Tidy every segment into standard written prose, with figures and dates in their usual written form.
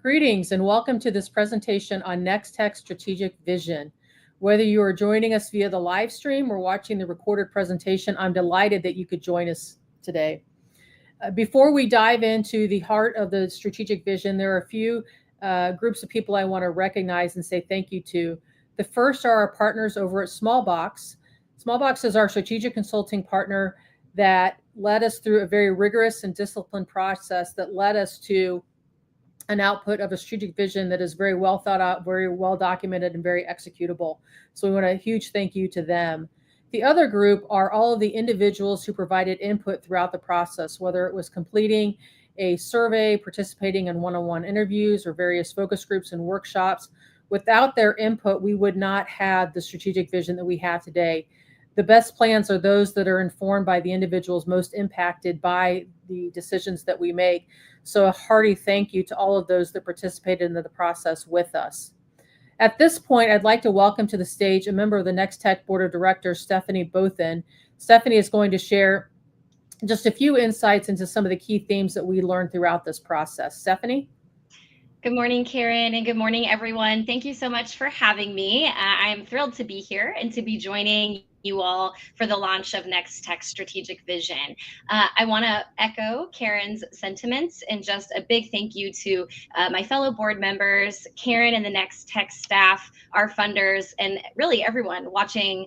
Greetings and welcome to this presentation on Nextech Strategic Vision. Whether you are joining us via the live stream or watching the recorded presentation, I'm delighted that you could join us today. Before we dive into the heart of the strategic vision, there are a few groups of people I want to recognize and say thank you to. The first are our partners over at Smallbox. Smallbox is our strategic consulting partner that led us through a very rigorous and disciplined process that led us to an output of a strategic vision that is very well thought out, very well documented, and very executable. So we want a huge thank you to them. The other group are all of the individuals who provided input throughout the process, whether it was completing a survey, participating in one-on-one interviews or various focus groups and workshops. Without their input, we would not have the strategic vision that we have today. The best plans are those that are informed by the individuals most impacted by the decisions that we make. So a hearty thank you to all of those that participated in the process with us. At this point, I'd like to welcome to the stage a member of the Nextech Board of Directors, Stephanie Bothen. Stephanie is going to share just a few insights into some of the key themes that we learned throughout this process. Stephanie? Good morning, Karen, and good morning, everyone. Thank you so much for having me. I'm thrilled to be here and to be joining you all for the launch of Nextech Strategic Vision. I want to echo Karen's sentiments and just a big thank you to my fellow board members, Karen and the Nextech staff, our funders, and really everyone watching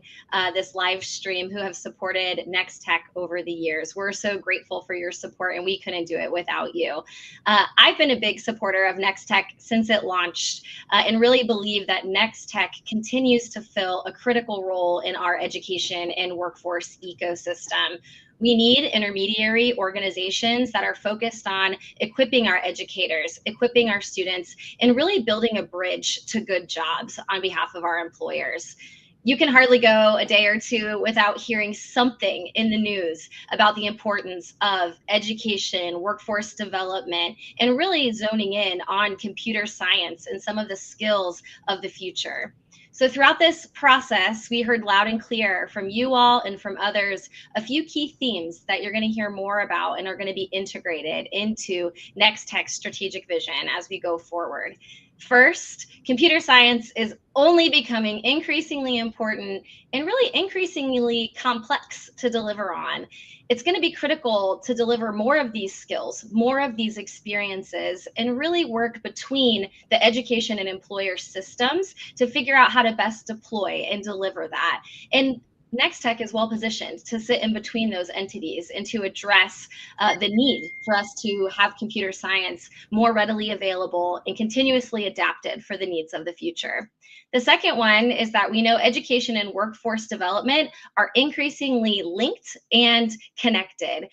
this live stream who have supported Nextech over the years. We're so grateful for your support, and we couldn't do it without you. I've been a big supporter of Nextech since it launched and really believe that Nextech continues to fill a critical role in our education and workforce ecosystem. We need intermediary organizations that are focused on equipping our educators, equipping our students, and really building a bridge to good jobs on behalf of our employers. You can hardly go a day or two without hearing something in the news about the importance of education, workforce development, and really zoning in on computer science and some of the skills of the future. So throughout this process, we heard loud and clear from you all and from others a few key themes that you're going to hear more about and are going to be integrated into Nextech's strategic vision as we go forward. First, computer science is only becoming increasingly important and really increasingly complex to deliver on. It's going to be critical to deliver more of these skills, more of these experiences, and really work between the education and employer systems to figure out how to best deploy and deliver that. And Nextech is well positioned to sit in between those entities and to address the need for us to have computer science more readily available and continuously adapted for the needs of the future. The second one is that we know education and workforce development are increasingly linked and connected.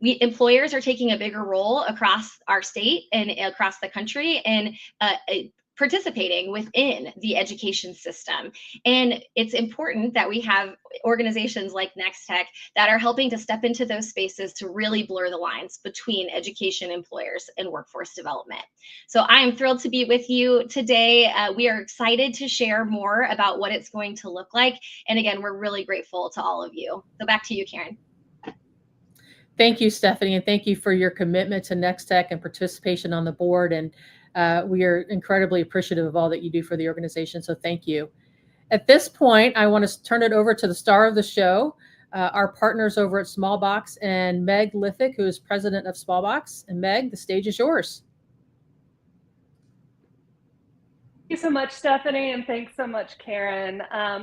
Employers are taking a bigger role across our state and across the country and participating within the education system. And it's important that we have organizations like Nextech that are helping to step into those spaces to really blur the lines between education, employers, and workforce development. So I am thrilled to be with you today. We are excited to share more about what it's going to look like. And again, we're really grateful to all of you. So back to you, Karen. Thank you, Stephanie, and thank you for your commitment to Nextech and participation on the board. And we are incredibly appreciative of all that you do for the organization, so thank you. At this point, I want to turn it over to the star of the show, our partners over at Smallbox, and Meg Liffick, who is president of Smallbox. And Meg, the stage is yours. Thank you so much, Stephanie, and thanks so much, Karen.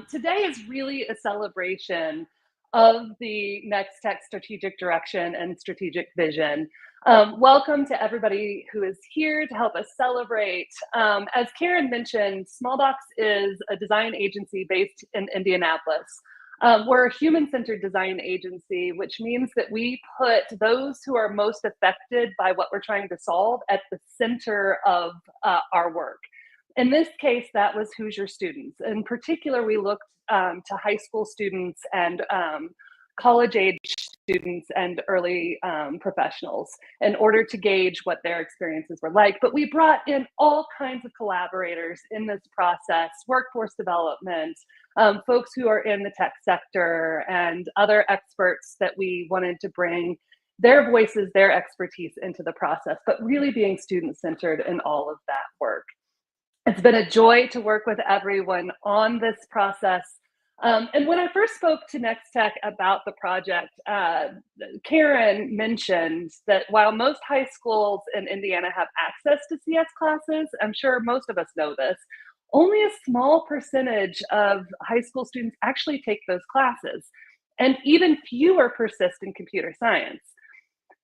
Today is really a celebration of the Nextech strategic direction and strategic vision. Welcome to everybody who is here to help us celebrate. As Karen mentioned, Smallbox is a design agency based in Indianapolis. We're a human-centered design agency, which means that we put those who are most affected by what we're trying to solve at the center of our work. In this case, that was Hoosier students. In particular, we looked to high school students and college-age students and early professionals in order to gauge what their experiences were like. But we brought in all kinds of collaborators in this process, workforce development, folks who are in the tech sector, and other experts that we wanted to bring their voices, their expertise into the process, but really being student-centered in all of that work. It's been a joy to work with everyone on this process. And when I first spoke to Nextech about the project, Karen mentioned that while most high schools in Indiana have access to CS classes, I'm sure most of us know this, only a small percentage of high school students actually take those classes, and even fewer persist in computer science.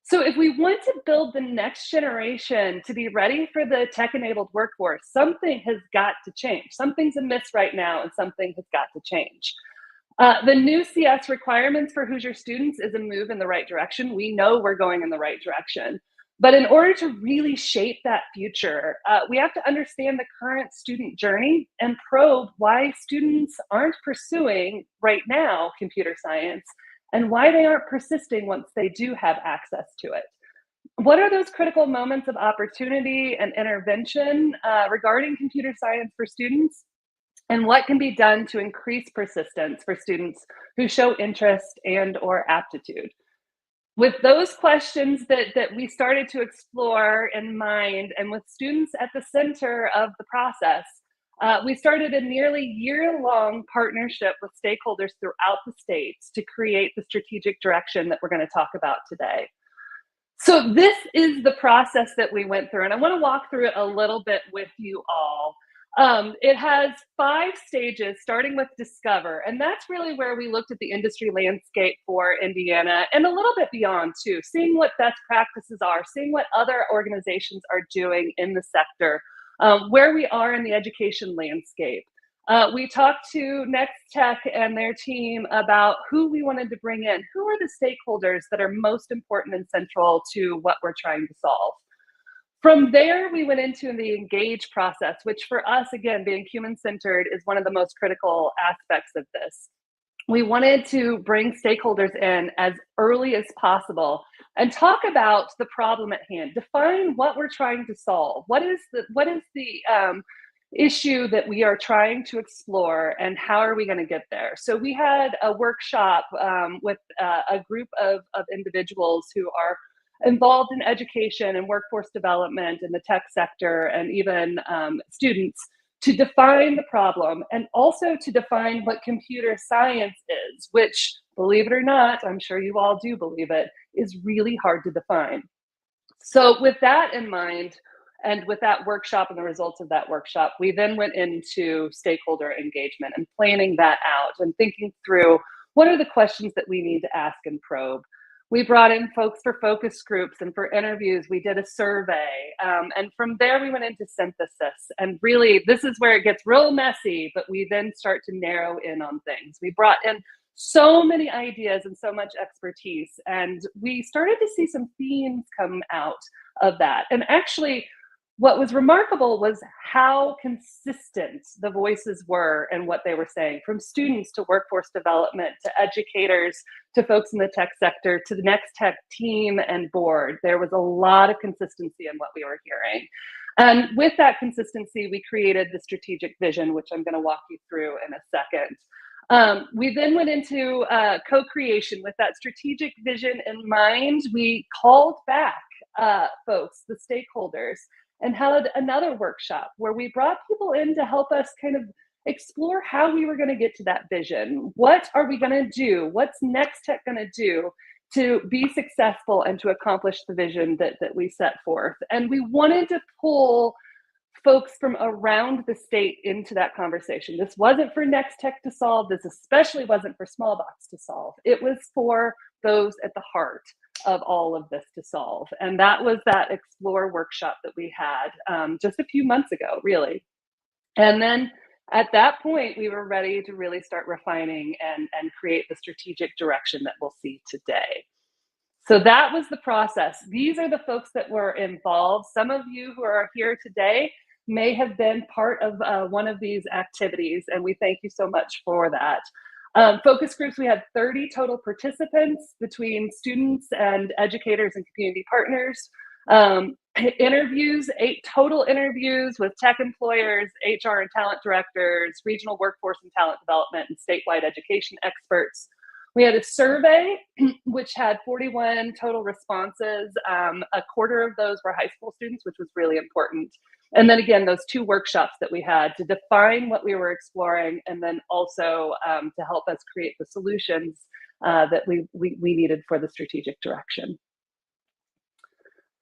So if we want to build the next generation to be ready for the tech-enabled workforce, something has got to change. Something's amiss right now, and something has got to change. The new CS requirements for Hoosier students is a move in the right direction. We know we're going in the right direction. But in order to really shape that future, we have to understand the current student journey and probe why students aren't pursuing right now computer science, and why they aren't persisting once they do have access to it. What are those critical moments of opportunity and intervention regarding computer science for students? And what can be done to increase persistence for students who show interest and/or aptitude? With those questions that we started to explore in mind, and with students at the center of the process, we started a nearly year-long partnership with stakeholders throughout the states to create the strategic direction that we're going to talk about today. So this is the process that we went through, and I want to walk through it a little bit with you all. It has 5 stages, starting with Discover, and that's really where we looked at the industry landscape for Indiana and a little bit beyond too, seeing what best practices are, seeing what other organizations are doing in the sector, where we are in the education landscape. We talked to Nextech and their team about who we wanted to bring in, who are the stakeholders that are most important and central to what we're trying to solve. From there, we went into the engage process, which for us, again, being human-centered is one of the most critical aspects of this. We wanted to bring stakeholders in as early as possible and talk about the problem at hand, define what we're trying to solve. What is the issue that we are trying to explore, and how are we going to get there? So we had a workshop with a group of individuals who are involved in education and workforce development in the tech sector, and even students, to define the problem and also to define what computer science is, which, believe it or not, I'm sure you all do believe it, is really hard to define. So with that in mind, and with that workshop and the results of that workshop, we then went into stakeholder engagement and planning that out and thinking through what are the questions that we need to ask and probe. We brought in folks for focus groups, and for interviews, we did a survey. And from there, we went into synthesis. And really, this is where it gets real messy, but we then start to narrow in on things. We brought in so many ideas and so much expertise, and we started to see some themes come out of that. And actually, what was remarkable was how consistent the voices were and what they were saying, from students to workforce development, to educators, to folks in the tech sector, to the Nextech team and board. There was a lot of consistency in what we were hearing. And with that consistency, we created the strategic vision, which I'm going to walk you through in a second. We then went into co-creation with that strategic vision in mind. We called back folks, the stakeholders, and had another workshop where we brought people in to help us kind of explore how we were going to get to that vision. What are we going to do? What's Nextech going to do to be successful and to accomplish the vision that we set forth? And we wanted to pull folks from around the state into that conversation. This wasn't for Nextech to solve. This especially wasn't for Smallbox to solve. It was for those at the heart of all of this to solve. And that was that Explore workshop that we had just a few months ago, really. And then at that point, we were ready to really start refining and create the strategic direction that we'll see today. So that was the process. These are the folks that were involved. Some of you who are here today may have been part of one of these activities, and we thank you so much for that. Focus groups, we had 30 total participants between students and educators and community partners. Interviews, 8 total interviews with tech employers, HR and talent directors, regional workforce and talent development, and statewide education experts. We had a survey, which had 41 total responses. A quarter of those were high school students, which was really important. And then again, those 2 workshops that we had to define what we were exploring, and then also to help us create the solutions that we needed for the strategic direction.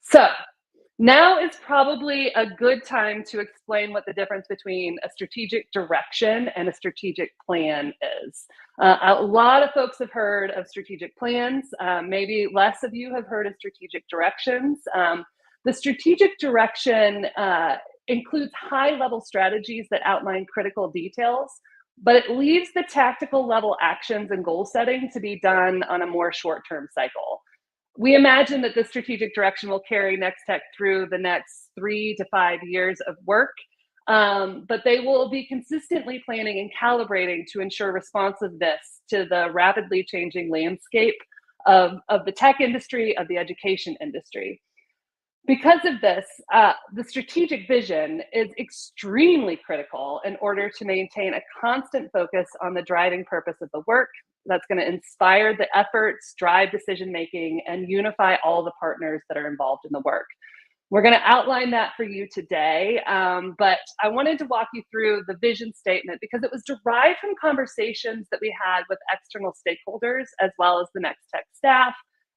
So now is probably a good time to explain what the difference between a strategic direction and a strategic plan is. A lot of folks have heard of strategic plans. Maybe less of you have heard of strategic directions. The strategic direction includes high-level strategies that outline critical details, but it leaves the tactical level actions and goal setting to be done on a more short-term cycle. We imagine that the strategic direction will carry Nextech through the next 3 to 5 years of work, but they will be consistently planning and calibrating to ensure responsiveness to the rapidly changing landscape of the tech industry, of the education industry. Because of this, the strategic vision is extremely critical in order to maintain a constant focus on the driving purpose of the work that's going to inspire the efforts, drive decision-making, and unify all the partners that are involved in the work. We're going to outline that for you today, but I wanted to walk you through the vision statement because it was derived from conversations that we had with external stakeholders, as well as the Nextech staff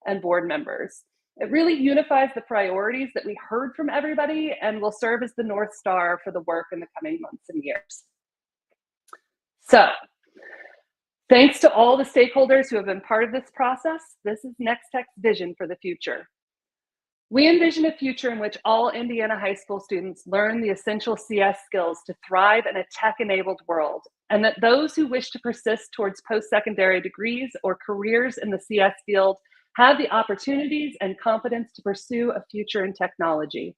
and board members. It really unifies the priorities that we heard from everybody and will serve as the North Star for the work in the coming months and years. So, thanks to all the stakeholders who have been part of this process, this is Nextech's vision for the future. We envision a future in which all Indiana high school students learn the essential CS skills to thrive in a tech-enabled world, and that those who wish to persist towards post-secondary degrees or careers in the CS field have the opportunities and confidence to pursue a future in technology.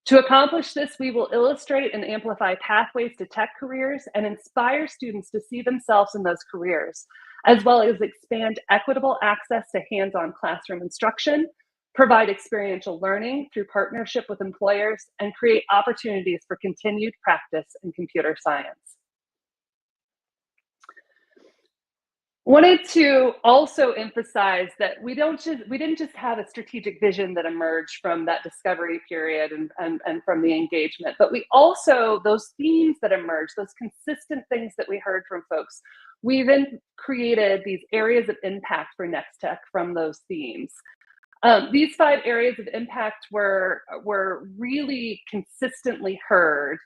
To accomplish this, we will illustrate and amplify pathways to tech careers and inspire students to see themselves in those careers, as well as expand equitable access to hands-on classroom instruction, provide experiential learning through partnership with employers, and create opportunities for continued practice in computer science. Wanted to also emphasize that we didn't just have a strategic vision that emerged from that discovery period and from the engagement, but we also, those themes that emerged, those consistent things that we heard from folks, we then created these areas of impact for Nextech from those themes. These 5 areas of impact were really consistently heard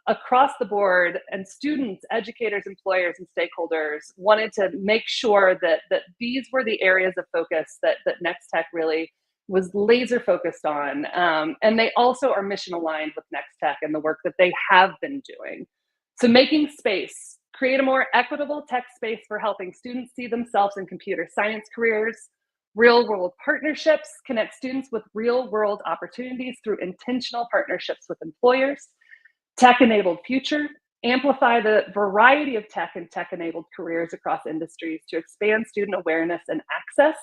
across the board, and students, educators, employers, and stakeholders wanted to make sure that these were the areas of focus that Nextech really was laser focused on. And they also are mission aligned with Nextech and the work that they have been doing. So making space, create a more equitable tech space for helping students see themselves in computer science careers. Real world partnerships, connect students with real world opportunities through intentional partnerships with employers. Tech-enabled future, amplify the variety of tech and tech-enabled careers across industries to expand student awareness and access.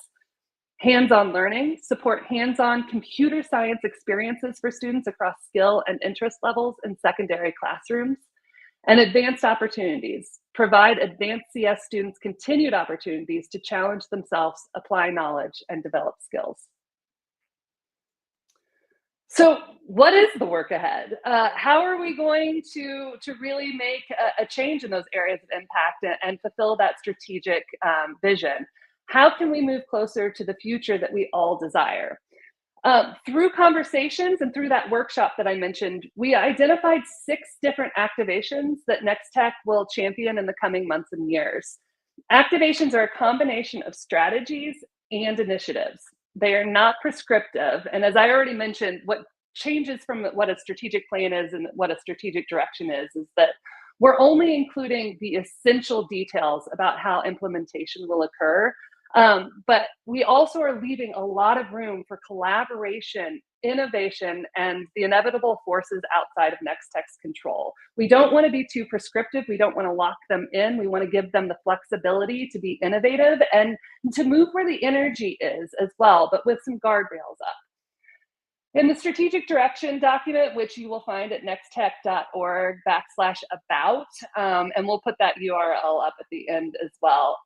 Hands-on learning, support hands-on computer science experiences for students across skill and interest levels in secondary classrooms. And advanced opportunities, provide advanced CS students continued opportunities to challenge themselves, apply knowledge, and develop skills. So what is the work ahead? How are we going to really make a change in those areas of impact and fulfill that strategic vision? How can we move closer to the future that we all desire? Through conversations and through that workshop that I mentioned, we identified 6 different activations that Nextech will champion in the coming months and years. Activations are a combination of strategies and initiatives. They are not prescriptive. And as I already mentioned, what changes from what a strategic plan is and what a strategic direction is that we're only including the essential details about how implementation will occur. But we also are leaving a lot of room for collaboration, innovation, and the inevitable forces outside of Nextech's control. We don't want to be too prescriptive. We don't want to lock them in. We want to give them the flexibility to be innovative and to move where the energy is as well, but with some guardrails up. In the strategic direction document, which you will find at nextech.org/about, and we'll put that URL up at the end as well.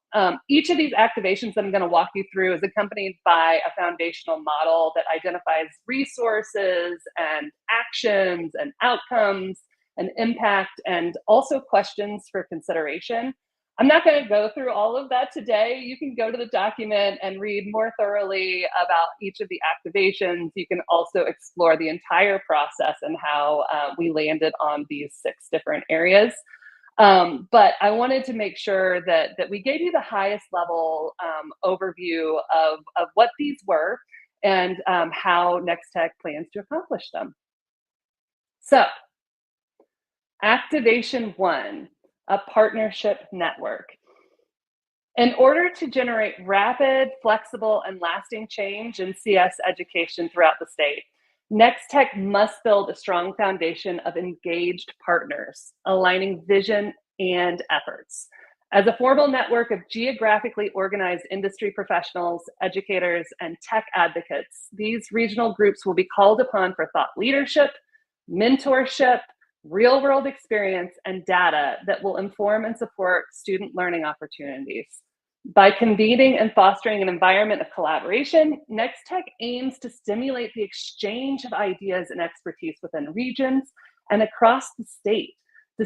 Each of these activations that I'm going to walk you through is accompanied by a foundational model that identifies resources and actions and outcomes and impact, and also questions for consideration. I'm not going to go through all of that today. You can go to the document and read more thoroughly about each of the activations. You can also explore the entire process and how we landed on these 6 different areas. But I wanted to make sure that we gave you the highest level overview of what these were and how Nextech plans to accomplish them. So, activation 1. A partnership network. In order to generate rapid, flexible, and lasting change in CS education throughout the state, Nextech must build a strong foundation of engaged partners, aligning vision and efforts. As a formal network of geographically organized industry professionals, educators, and tech advocates, these regional groups will be called upon for thought leadership, mentorship, real-world experience, and data that will inform and support student learning opportunities. By convening and fostering an environment of collaboration, Nextech aims to stimulate the exchange of ideas and expertise within regions and across the state to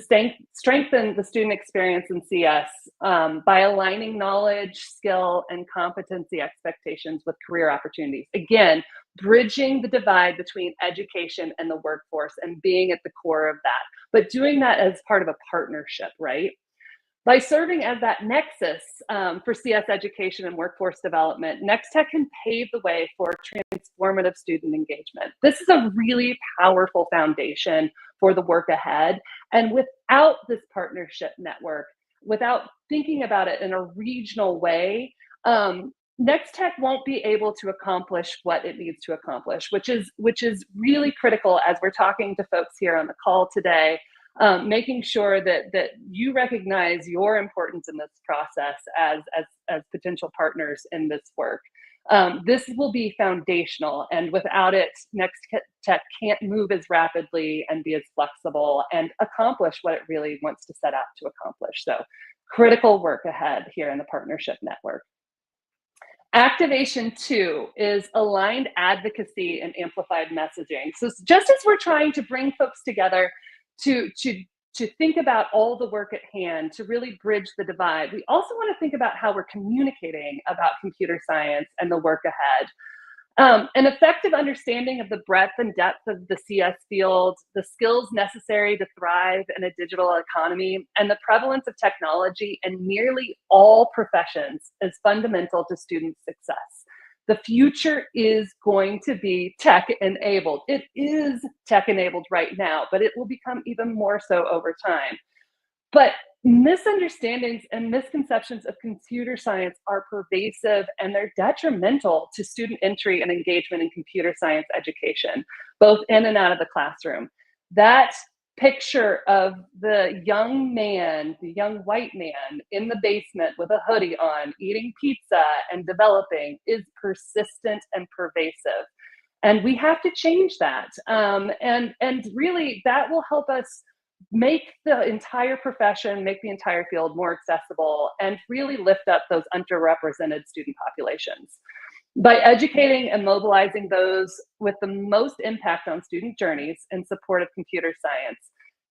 strengthen the student experience in CS by aligning knowledge, skill, and competency expectations with career opportunities. Again, bridging the divide between education and the workforce and being at the core of that, but doing that as part of a partnership, right? By serving as that nexus for CS education and workforce development, Nextech can pave the way for transformative student engagement. This is a really powerful foundation for the work ahead. And without this partnership network, without thinking about it in a regional way, Nextech won't be able to accomplish what it needs to accomplish, which is really critical as we're talking to folks here on the call today. Making sure that you recognize your importance in this process as potential partners in this work. This will be foundational, and without it, Nextech can't move as rapidly and be as flexible and accomplish what it really wants to set out to accomplish. So, critical work ahead here in the partnership network. Activation 2 is aligned advocacy and amplified messaging. So just as we're trying to bring folks together to think about all the work at hand, to really bridge the divide, we also want to think about how we're communicating about computer science and the work ahead. An effective understanding of the breadth and depth of the CS field, the skills necessary to thrive in a digital economy, and the prevalence of technology in nearly all professions is fundamental to student success. The future is going to be tech-enabled. It is tech-enabled right now, but it will become even more so over time. But misunderstandings and misconceptions of computer science are pervasive, and they're detrimental to student entry and engagement in computer science education, both in and out of the classroom. That picture of the young man, the young white man in the basement with a hoodie on, eating pizza and developing is persistent and pervasive. And we have to change that. And really that will help us make the entire profession, make the entire field more accessible, and really lift up those underrepresented student populations. By educating and mobilizing those with the most impact on student journeys in support of computer science,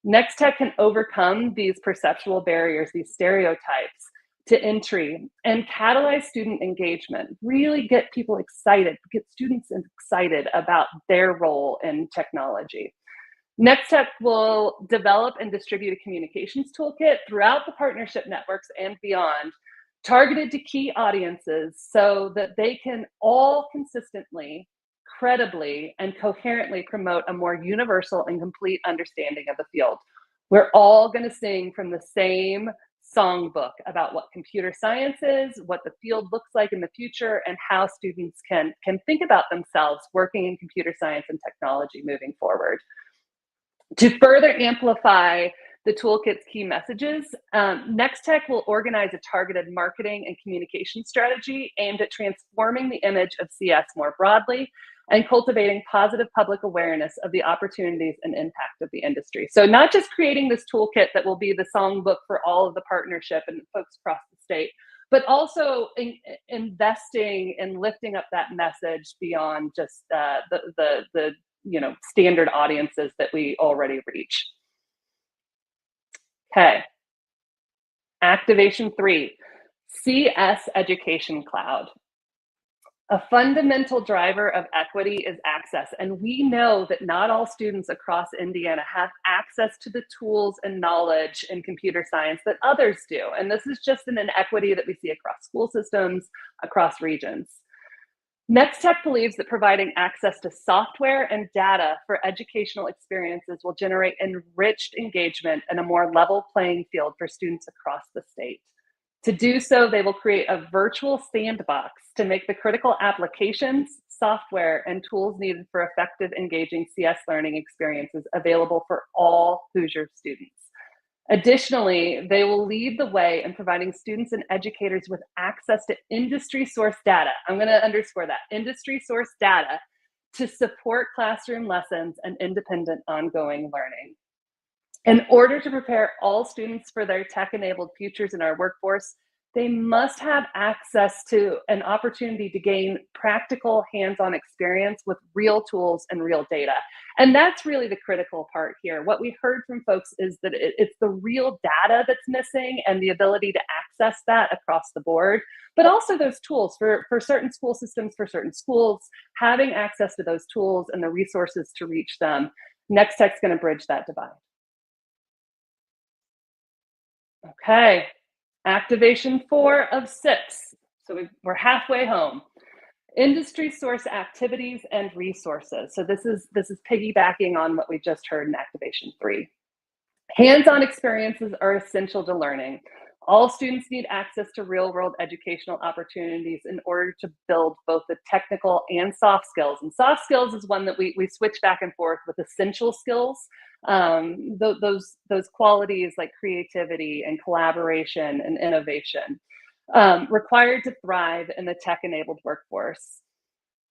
Nextech can overcome these perceptual barriers, these stereotypes to entry, and catalyze student engagement, really get people excited, get students excited about their role in technology. Nextech will develop and distribute a communications toolkit throughout the partnership networks and beyond, targeted to key audiences so that they can all consistently, credibly, and coherently promote a more universal and complete understanding of the field. We're all going to sing from the same songbook about what computer science is, what the field looks like in the future, and how students can think about themselves working in computer science and technology moving forward. To further amplify the toolkit's key messages, Nextech will organize a targeted marketing and communication strategy aimed at transforming the image of CS more broadly and cultivating positive public awareness of the opportunities and impact of the industry. So not just creating this toolkit that will be the songbook for all of the partnership and folks across the state, but also investing in lifting up that message beyond just the standard audiences that we already reach. Okay. Activation 3, CS Education Cloud. A fundamental driver of equity is access, and we know that not all students across Indiana have access to the tools and knowledge in computer science that others do, and this is just an inequity that we see across school systems, across regions. Nextech believes that providing access to software and data for educational experiences will generate enriched engagement and a more level playing field for students across the state. To do so, they will create a virtual sandbox to make the critical applications, software, and tools needed for effective, engaging CS learning experiences available for all Hoosier students. Additionally, they will lead the way in providing students and educators with access to industry source data. I'm going to underscore that, industry source data, to support classroom lessons and independent ongoing learning. In order to prepare all students for their tech-enabled futures in our workforce, they must have access to an opportunity to gain practical hands-on experience with real tools and real data. And that's really the critical part here. What we heard from folks is that it's the real data that's missing and the ability to access that across the board, but also those tools for certain school systems, for certain schools, having access to those tools and the resources to reach them. Nextech's going to bridge that divide. Okay, activation 4 of 6. So we're halfway home. Industry source activities and resources. So this is piggybacking on what we just heard in activation 3. Hands-on experiences are essential to learning. All students need access to real-world educational opportunities in order to build both the technical and soft skills. And soft skills is one that we switch back and forth with essential skills. Those qualities like creativity and collaboration and innovation required to thrive in the tech-enabled workforce.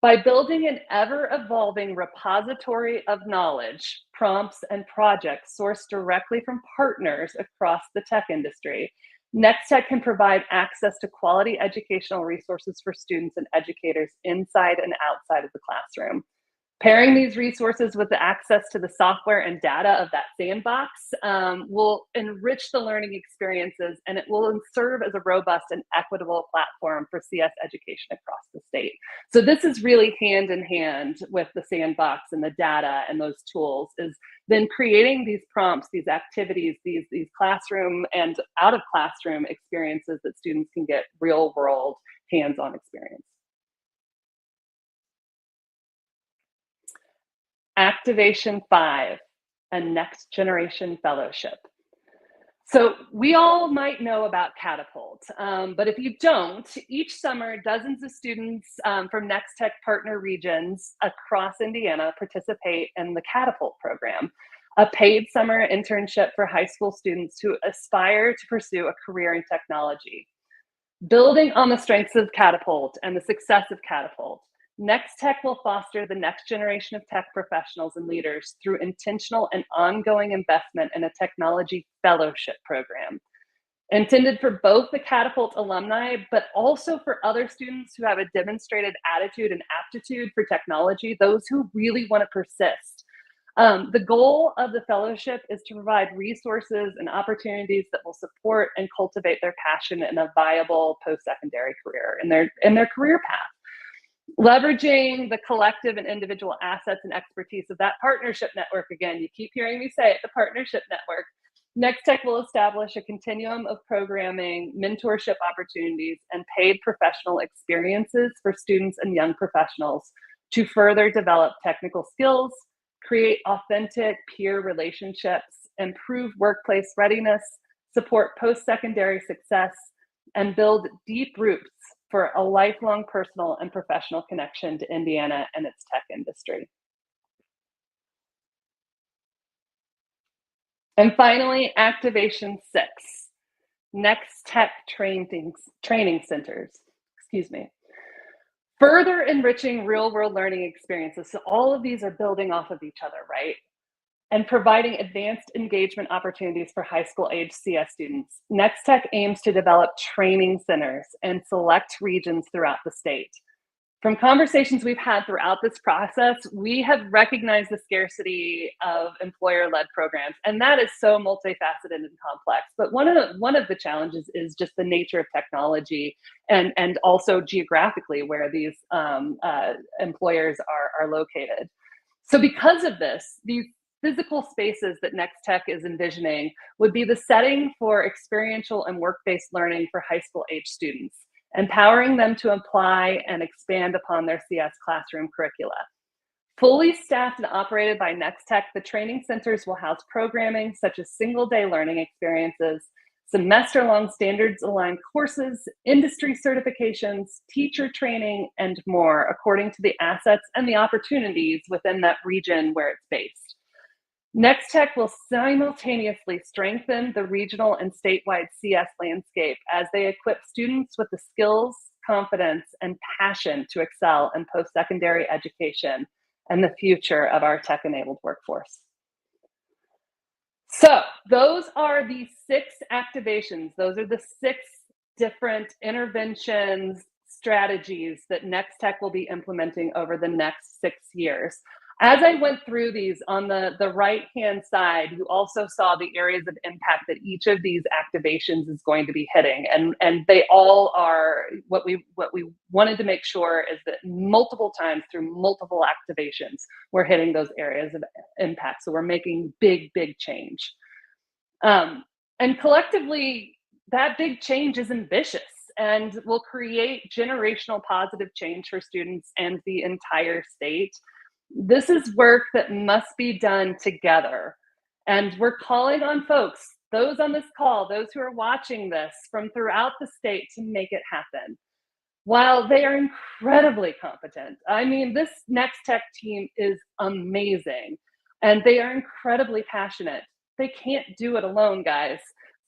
By building an ever-evolving repository of knowledge, prompts, and projects sourced directly from partners across the tech industry, Nextech can provide access to quality educational resources for students and educators inside and outside of the classroom. Pairing these resources with the access to the software and data of that sandbox will enrich the learning experiences, and it will serve as a robust and equitable platform for CS education across the state. So this is really hand in hand with the sandbox and the data and those tools, is then creating these prompts, these activities, these classroom and out of classroom experiences that students can get real world hands-on experience. Activation 5, a next generation fellowship. So we all might know about Catapult, but if you don't, each summer, dozens of students from Nextech partner regions across Indiana participate in the Catapult program, a paid summer internship for high school students who aspire to pursue a career in technology. Building on the strengths of Catapult and the success of Catapult, Nextech will foster the next generation of tech professionals and leaders through intentional and ongoing investment in a technology fellowship program. Intended for both the Catapult alumni, but also for other students who have a demonstrated attitude and aptitude for technology, those who really want to persist. The goal of the fellowship is to provide resources and opportunities that will support and cultivate their passion in a viable post-secondary career in their career path. Leveraging the collective and individual assets and expertise of that partnership network. Again, you keep hearing me say it, the partnership network. Nextech will establish a continuum of programming, mentorship opportunities, and paid professional experiences for students and young professionals to further develop technical skills, create authentic peer relationships, improve workplace readiness, support post-secondary success, and build deep roots for a lifelong personal and professional connection to Indiana and its tech industry. And finally, activation 6, Nextech training centers. Excuse me. Further enriching real-world learning experiences. So all of these are building off of each other, right? And providing advanced engagement opportunities for high school age CS students. Nextech aims to develop training centers in select regions throughout the state. From conversations we've had throughout this process, we have recognized the scarcity of employer-led programs, and that is so multifaceted and complex. But one of the challenges is just the nature of technology, and also geographically where these employers are located. So because of this, these physical spaces that Nextech is envisioning would be the setting for experiential and work-based learning for high school age students, empowering them to apply and expand upon their CS classroom curricula. Fully staffed and operated by Nextech, the training centers will house programming such as single-day learning experiences, semester-long standards-aligned courses, industry certifications, teacher training, and more, according to the assets and the opportunities within that region where it's based. Nextech will simultaneously strengthen the regional and statewide CS landscape as they equip students with the skills, confidence, and passion to excel in post-secondary education and the future of our tech-enabled workforce. So those are the 6 activations. Those are the 6 different interventions, strategies that Nextech will be implementing over the next 6 years. As I went through these, on the right-hand side, you also saw the areas of impact that each of these activations is going to be hitting. And they all are, what we wanted to make sure is that multiple times through multiple activations, we're hitting those areas of impact. So we're making big, big change. And collectively, that big change is ambitious and will create generational positive change for students and the entire state. This is work that must be done together. And we're calling on folks, those on this call, those who are watching this from throughout the state, to make it happen. While they are incredibly competent, I mean, this Nextech team is amazing and they are incredibly passionate. They can't do it alone, guys.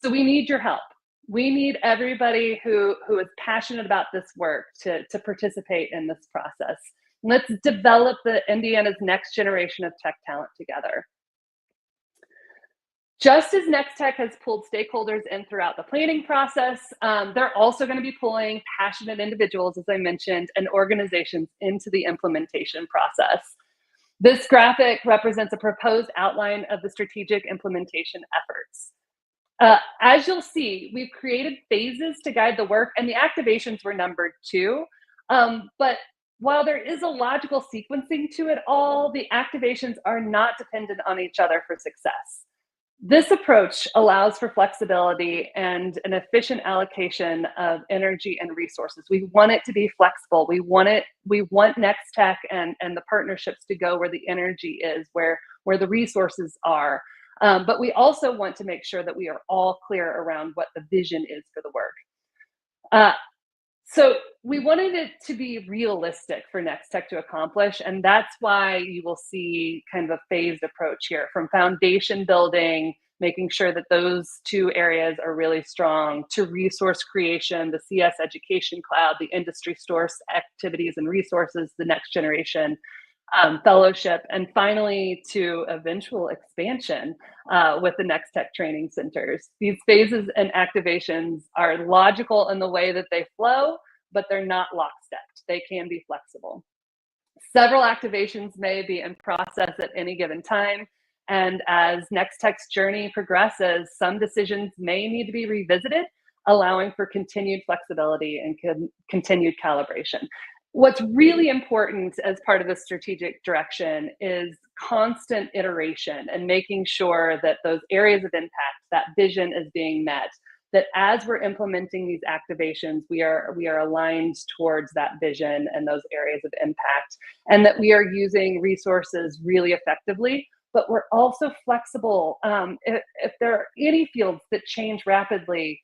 So we need your help. We need everybody who is passionate about this work to participate in this process. Let's develop Indiana's next generation of tech talent together. Just as Nextech has pulled stakeholders in throughout the planning process, they're also going to be pulling passionate individuals, as I mentioned, and organizations into the implementation process. This graphic represents a proposed outline of the strategic implementation efforts. As you'll see, we've created phases to guide the work, and the activations were numbered too. But while there is a logical sequencing to it all, the activations are not dependent on each other for success. This approach allows for flexibility and an efficient allocation of energy and resources. We want it to be flexible. We want Nextech and the partnerships to go where the energy is, where the resources are. But we also want to make sure that we are all clear around what the vision is for the work. So we wanted it to be realistic for Nextech to accomplish, and that's why you will see kind of a phased approach here, from foundation building, making sure that those 2 areas are really strong, to resource creation, the CS Education Cloud, the industry source activities and resources, the next generation fellowship, and finally to eventual expansion with the Nextech training centers. These phases and activations are logical in the way that they flow, but they're not lockstep. They can be flexible. Several activations may be in process at any given time, and as Nextech's journey progresses, some decisions may need to be revisited, allowing for continued flexibility and continued calibration. What's really important as part of the strategic direction is constant iteration and making sure that those areas of impact, that vision, is being met, that as we're implementing these activations, we are aligned towards that vision and those areas of impact, and that we are using resources really effectively, but we're also flexible. If there are any fields that change rapidly,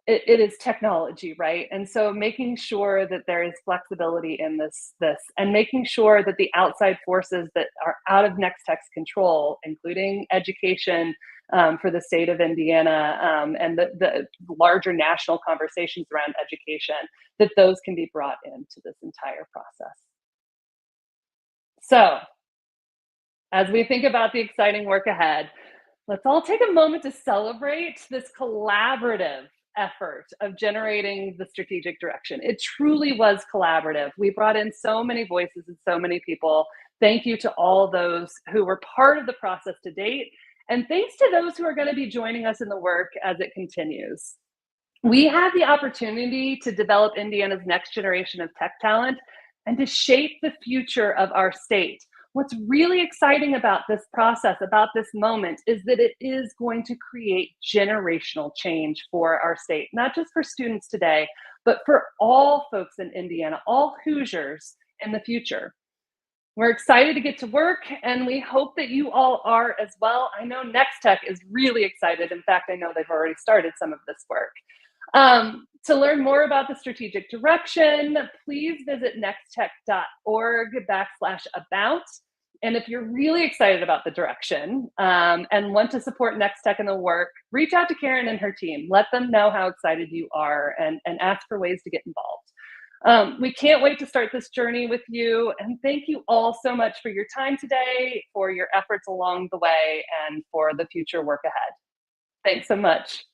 it is technology, right? And so making sure that there is flexibility in this, and making sure that the outside forces that are out of Nextech's control, including education for the state of Indiana, and the larger national conversations around education, that those can be brought into this entire process. So as we think about the exciting work ahead, let's all take a moment to celebrate this collaborative effort of generating the strategic direction. It truly was collaborative. We brought in so many voices and so many people. Thank you to all those who were part of the process to date. And thanks to those who are going to be joining us in the work as it continues. We have the opportunity to develop Indiana's next generation of tech talent and to shape the future of our state. What's really exciting about this process, about this moment, is that it is going to create generational change for our state, not just for students today, but for all folks in Indiana, all Hoosiers in the future. We're excited to get to work, and we hope that you all are as well. I know Nextech is really excited. In fact, I know they've already started some of this work. To learn more about the strategic direction, please visit nextech.org/about. And if you're really excited about the direction and want to support Nextech in the work, reach out to Karen and her team. Let them know how excited you are and ask for ways to get involved. We can't wait to start this journey with you. And thank you all so much for your time today, for your efforts along the way, and for the future work ahead. Thanks so much.